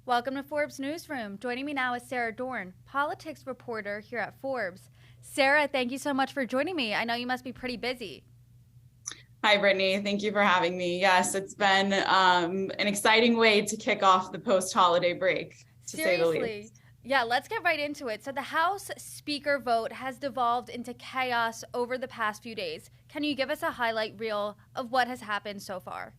Welcome to Forbes Newsroom. Joining me now is Sara Dorn, politics reporter here at Forbes. Sara, thank you so much for joining me. I know you must be pretty busy. Hi, Brittany. Thank you for having me. Yes, it's been an exciting way to kick off the post-holiday break, to say the Seriously. least. Yeah, let's get right into it. So the House Speaker vote has devolved into chaos over the past few days. Can you give us a highlight reel of what has happened so far?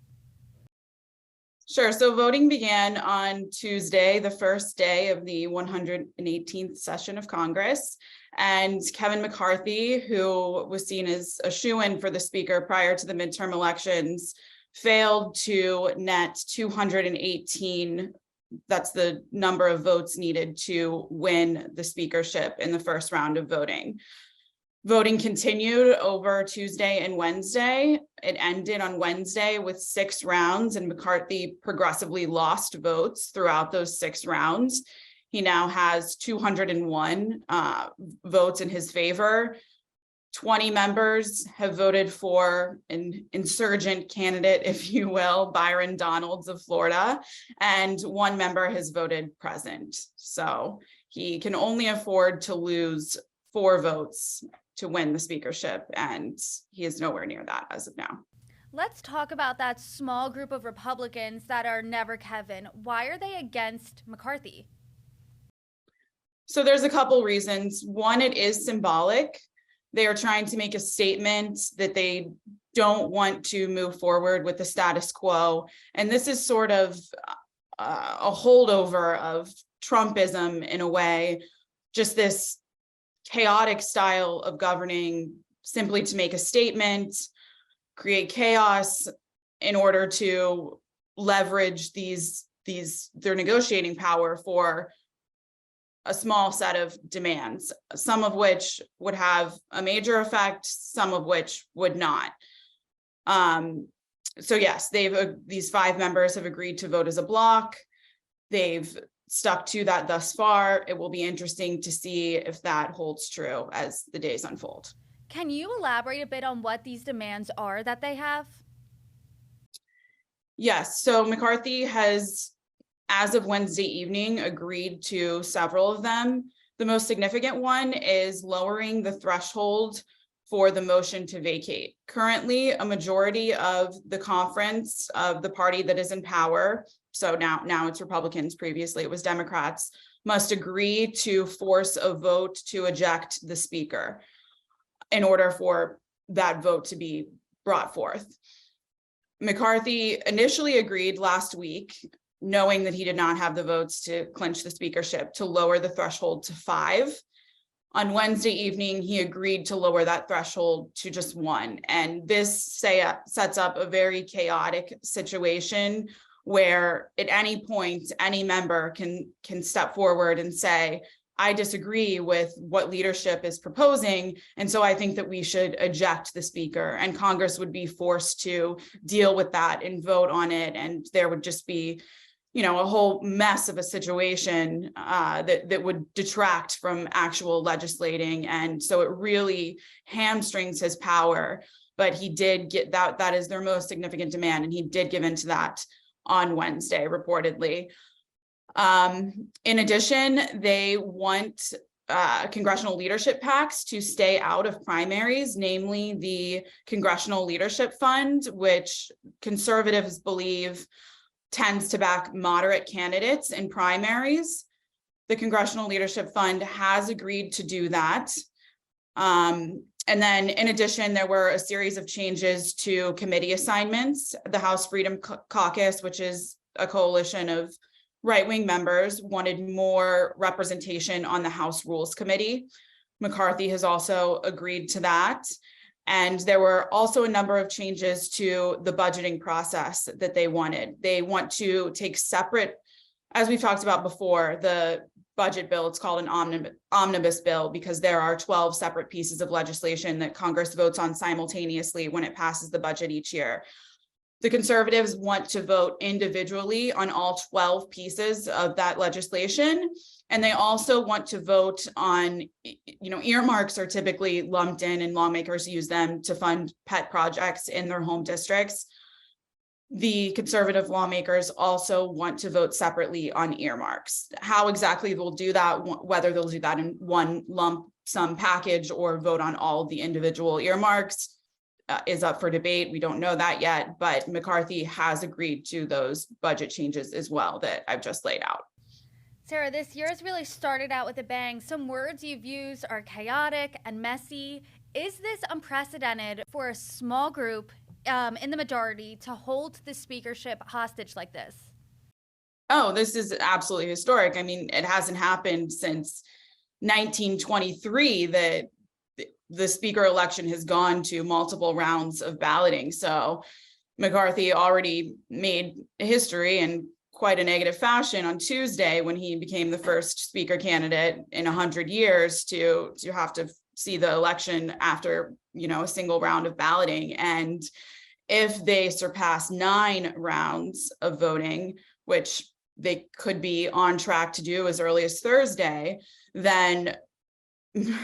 Sure. So voting began on Tuesday, the first day of the 118th session of Congress. And Kevin McCarthy, who was seen as a shoo-in for the speaker prior to the midterm elections, failed to net 218. That's the number of votes needed to win the speakership in the first round of voting. Voting continued over Tuesday and Wednesday. It ended on Wednesday with 6 rounds, and McCarthy progressively lost votes throughout those 6 rounds. He now has 201 votes in his favor. 20 members have voted for an insurgent candidate, if you will, Byron Donalds of Florida, and 1 member has voted present. So he can only afford to lose 4 votes to win the speakership, and he is nowhere near that as of now. Let's talk about that small group of Republicans that are never Kevin. Why are they against McCarthy? So there's a couple reasons. One, it is symbolic. They are trying to make a statement that they don't want to move forward with the status quo. And this is sort of a holdover of Trumpism in a way, just this chaotic style of governing simply to make a statement, create chaos in order to leverage their negotiating power for a small set of demands, some of which would have a major effect, some of which would not. So yes, these 5 members have agreed to vote as a block. They've stuck to that thus far. It will be interesting to see if that holds true as the days unfold. Can you elaborate a bit on what these demands are that they have? Yes, so McCarthy has, as of Wednesday evening, agreed to several of them. The most significant one is lowering the threshold for the motion to vacate. Currently, a majority of the conference of the party that is in power, so now it's Republicans, previously it was Democrats, must agree to force a vote to eject the speaker in order for that vote to be brought forth. McCarthy initially agreed last week, knowing that he did not have the votes to clinch the speakership, to lower the threshold to 5. On Wednesday evening, he agreed to lower that threshold to just 1. And this sets up a very chaotic situation where at any point, any member can step forward and say, I disagree with what leadership is proposing, and so I think that we should eject the speaker, and Congress would be forced to deal with that and vote on it, and there would just be a whole mess of a situation that would detract from actual legislating. And so it really hamstrings his power, but he did get that is their most significant demand, and he did give into that on Wednesday, reportedly. In addition, they want congressional leadership PACs to stay out of primaries, namely the Congressional Leadership Fund, which conservatives believe tends to back moderate candidates in primaries. The Congressional Leadership Fund has agreed to do that. And then in addition, there were a series of changes to committee assignments. The House Freedom Caucus, which is a coalition of right-wing members, wanted more representation on the House Rules Committee. McCarthy has also agreed to that. And there were also a number of changes to the budgeting process that they wanted. They want to take separate, as we've talked about before, the budget bill, it's called an omnibus bill because there are 12 separate pieces of legislation that Congress votes on simultaneously when it passes the budget each year. The conservatives want to vote individually on all 12 pieces of that legislation. And they also want to vote on, earmarks are typically lumped in and lawmakers use them to fund pet projects in their home districts. the conservative lawmakers also want to vote separately on earmarks. How exactly they'll do that, whether they'll do that in one lump sum package or vote on all the individual earmarks, is up for debate. We don't know that yet, but McCarthy has agreed to those budget changes as well that I've just laid out. Sara, this year has really started out with a bang. Some words you've used are chaotic and messy. Is this unprecedented for a small group in the majority to hold the speakership hostage like this? Oh, this is absolutely historic. I mean, it hasn't happened since 1923 that the speaker election has gone to multiple rounds of balloting. So McCarthy already made history in quite a negative fashion on Tuesday when he became the first speaker candidate in 100 years to have to see the election after, a single round of balloting. And if they surpass 9 rounds of voting, which they could be on track to do as early as Thursday, then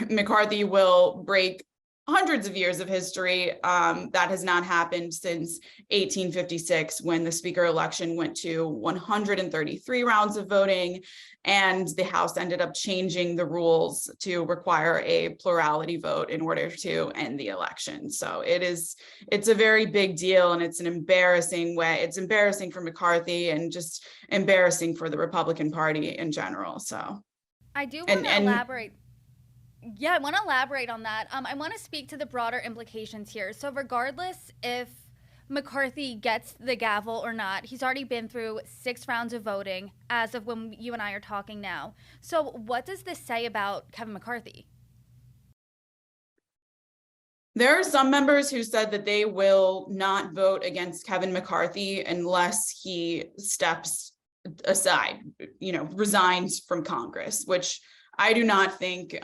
McCarthy will break hundreds of years of history. That has not happened since 1856, when the speaker election went to 133 rounds of voting, and the House ended up changing the rules to require a plurality vote in order to end the election. So it's a very big deal, and it's an embarrassing way. It's embarrassing for McCarthy and just embarrassing for the Republican Party in general. So I do want to elaborate. Yeah, I want to elaborate on that. I want to speak to the broader implications here. So regardless if McCarthy gets the gavel or not, he's already been through 6 rounds of voting as of when you and I are talking now. So what does this say about Kevin McCarthy? There are some members who said that they will not vote against Kevin McCarthy unless he steps aside, resigns from Congress, which I do not think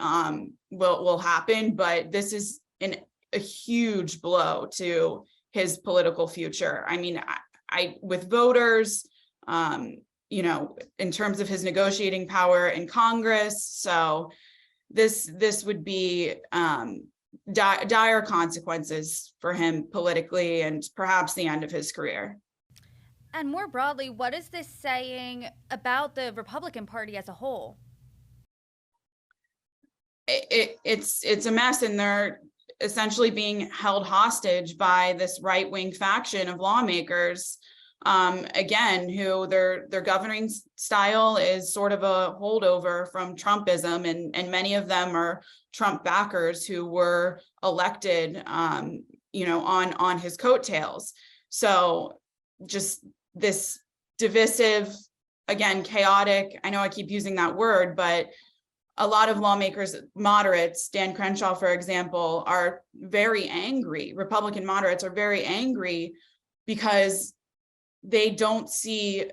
will happen, but this is a huge blow to his political future. I mean, I with voters, in terms of his negotiating power in Congress. So this would be dire consequences for him politically, and perhaps the end of his career. And more broadly, what is this saying about the Republican Party as a whole? It's a mess, and they're essentially being held hostage by this right-wing faction of lawmakers, again, who their governing style is sort of a holdover from Trumpism, and many of them are Trump backers who were elected on his coattails. So just this divisive, again, chaotic, I know I keep using that word, but a lot of lawmakers, moderates, Dan Crenshaw, for example, are very angry. Republican moderates are very angry because they don't see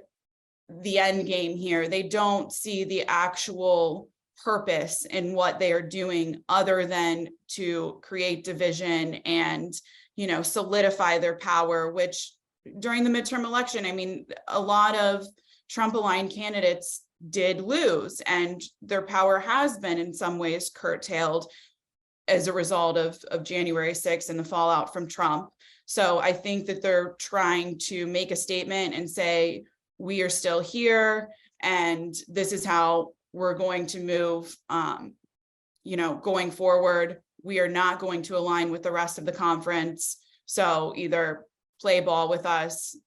the end game here. They don't see the actual purpose in what they are doing other than to create division and, solidify their power, which during the midterm election, I mean, a lot of Trump-aligned candidates did lose, and their power has been in some ways curtailed as a result of January 6th and the fallout from Trump. So I think that they're trying to make a statement and say, we are still here, and this is how we're going to move, going forward. We are not going to align with the rest of the conference. So either play ball with us,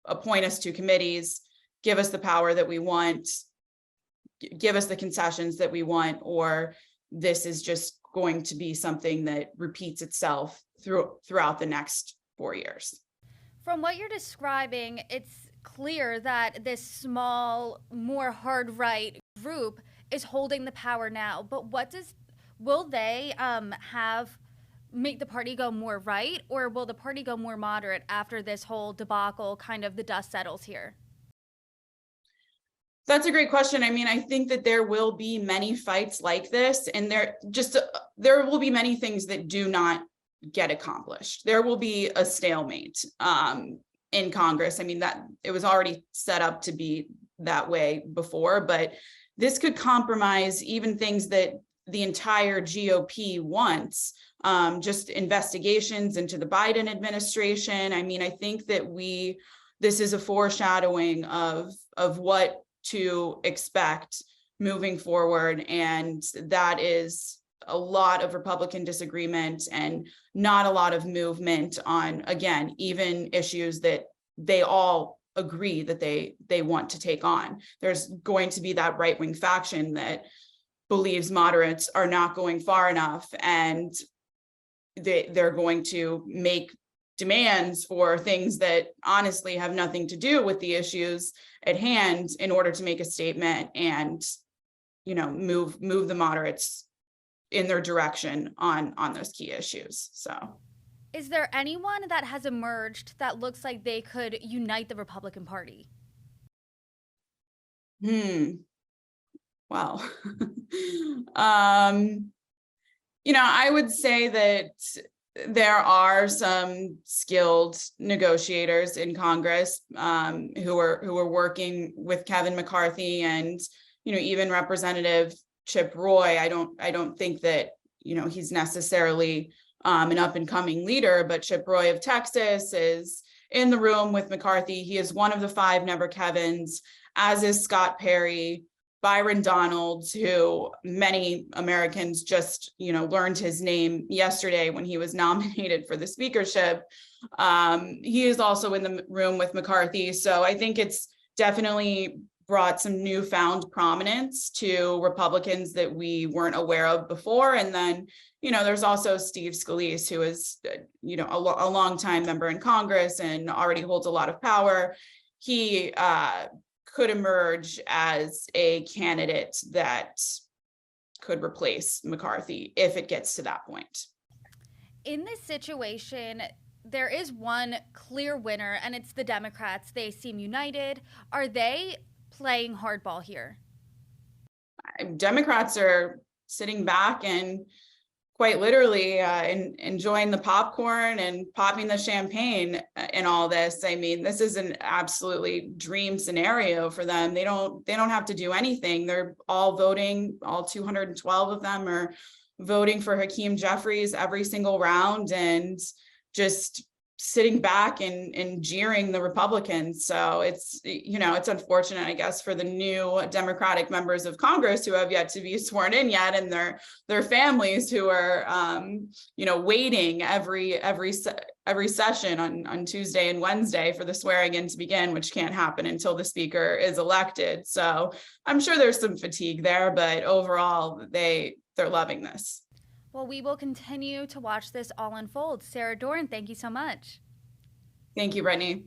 appoint us to committees, give us the power that we want, give us the concessions that we want, or this is just going to be something that repeats itself throughout the next 4 years. From what you're describing, it's clear that this small, more hard right group is holding the power now. But will they make the party go more right, or will the party go more moderate after this whole debacle, kind of the dust settles here? That's a great question. I mean, I think that there will be many fights like this, and there will be many things that do not get accomplished. There will be a stalemate in Congress. I mean, that it was already set up to be that way before, but this could compromise even things that the entire GOP wants. Just investigations into the Biden administration. I mean, I think that this is a foreshadowing of what to expect moving forward. And that is a lot of Republican disagreement and not a lot of movement on, again, even issues that they all agree that they want to take on. There's going to be that right-wing faction that believes moderates are not going far enough, and they're going to make demands for things that honestly have nothing to do with the issues at hand in order to make a statement and, move the moderates in their direction on those key issues. So, is there anyone that has emerged that looks like they could unite the Republican Party? Well, I would say that there are some skilled negotiators in Congress who are working with Kevin McCarthy and, even Representative Chip Roy. I don't think that, he's necessarily an up and coming leader, but Chip Roy of Texas is in the room with McCarthy. He is one of the 5 Never Kevins, as is Scott Perry, Byron Donalds, who many Americans just, learned his name yesterday when he was nominated for the speakership. He is also in the room with McCarthy. So I think it's definitely brought some newfound prominence to Republicans that we weren't aware of before. And then, there's also Steve Scalise, who is, a longtime member in Congress and already holds a lot of power. He could emerge as a candidate that could replace McCarthy if it gets to that point. In this situation, there is one clear winner, and it's the Democrats. They seem united. Are they playing hardball here? Democrats are sitting back and quite literally enjoying the popcorn and popping the champagne in all this. I mean, this is an absolutely dream scenario for them. They don't have to do anything. They're all voting. All 212 of them are voting for Hakeem Jeffries every single round and just sitting back and jeering the Republicans. So it's unfortunate, I guess, for the new Democratic members of Congress who have yet to be sworn in yet, and their families who are, waiting every session on Tuesday and Wednesday for the swearing in to begin, which can't happen until the speaker is elected. So I'm sure there's some fatigue there, but overall, they're loving this. Well, we will continue to watch this all unfold. Sara Dorn, thank you so much. Thank you, Brittany.